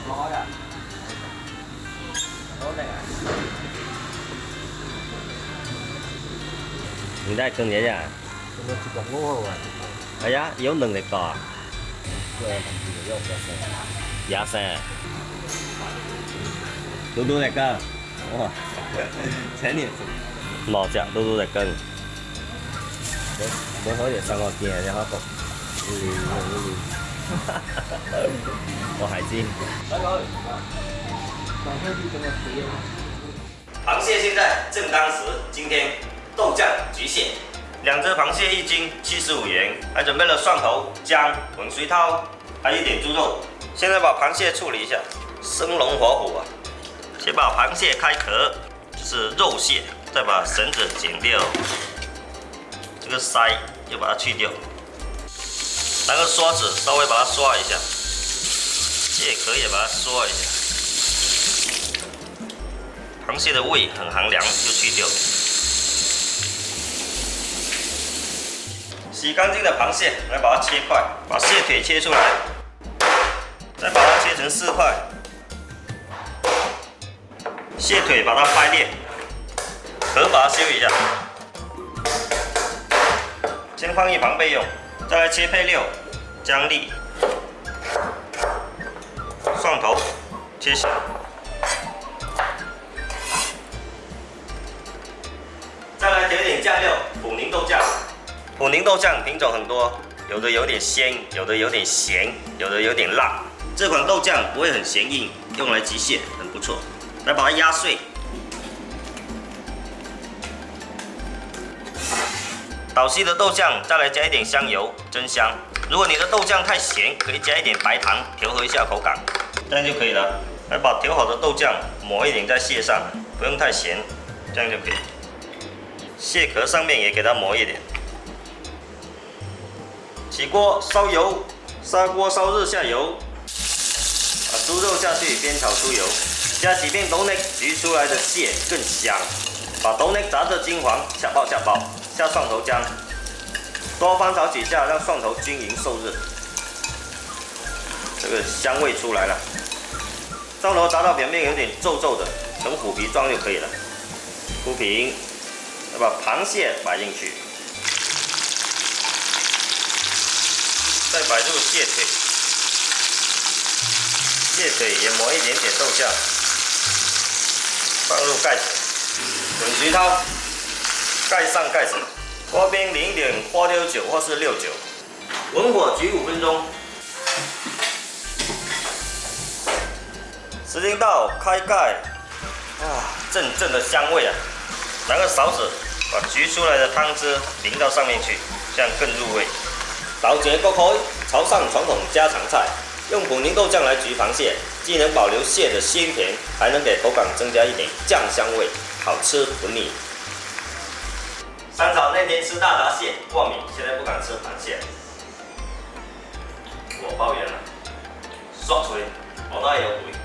開啊！好定啊！你在跟人家？我接近5號啊！係啊，有能力㗎。對，有廿四。嘟嘟力㗎。哇！請你6隻嘟嘟力羹。我可以上個見人家學我海基。螃蟹现在正当时，今天豆酱焗蟹，2只螃蟹1斤75元，还准备了蒜头、姜、滚水涛，还有一点猪肉。现在把螃蟹处理一下，生龙活虎啊！先把螃蟹开壳，就是肉蟹，再把绳子剪掉，这个鳃又把它去掉，拿个刷子稍微把它刷一下，蟹壳也把它刷一下。螃蟹的胃很寒凉，就去掉。洗干净的螃蟹，来把它切块，把蟹腿切出来，再把它切成4块。蟹腿把它掰裂，壳把它修一下，先放一旁备用。再来切配料，姜粒、蒜头切小。再来调一点酱料，普宁豆酱。普宁豆酱品种很多，有的有点鲜，有的有点咸，有的有点辣。这款豆酱不会很咸硬，用来焗蟹很不错。来把它压碎。捣稀的豆酱，再来加一点香油，增香。如果你的豆酱太咸，可以加一点白糖调和一下口感，这样就可以了。来把调好的豆酱抹一点在蟹上，不用太咸，这样就可以。蟹壳上面也给它抹一点。起锅烧油，砂锅烧热下油，把猪肉下去煸炒出油，加几片豆内，焗出来的蟹更香。把豆内炸至金黄，下爆，下蒜头姜，多翻炒几下，让蒜头均匀受热，这个香味出来了。蒜头炸到表面有点皱皱的，成虎皮状就可以了。铺平，再把螃蟹摆进去，再摆入蟹腿，蟹腿也抹一点点豆酱，放入盖子，滚水涛，盖上盖子，锅边淋一点花雕酒或是料酒，文火焗5分钟。时间到，开盖，阵阵的香味啊！拿个勺子把焗出来的汤汁淋到上面去，这样更入味。倒结锅开，潮汕传统家常菜，用普宁豆酱来焗螃蟹，既能保留蟹的鲜甜，还能给口感增加一点酱香味，好吃不腻。三嫂那天吃大闸蟹过敏，现在不敢吃螃蟹，我抱怨了，刷嘴，我那有鬼。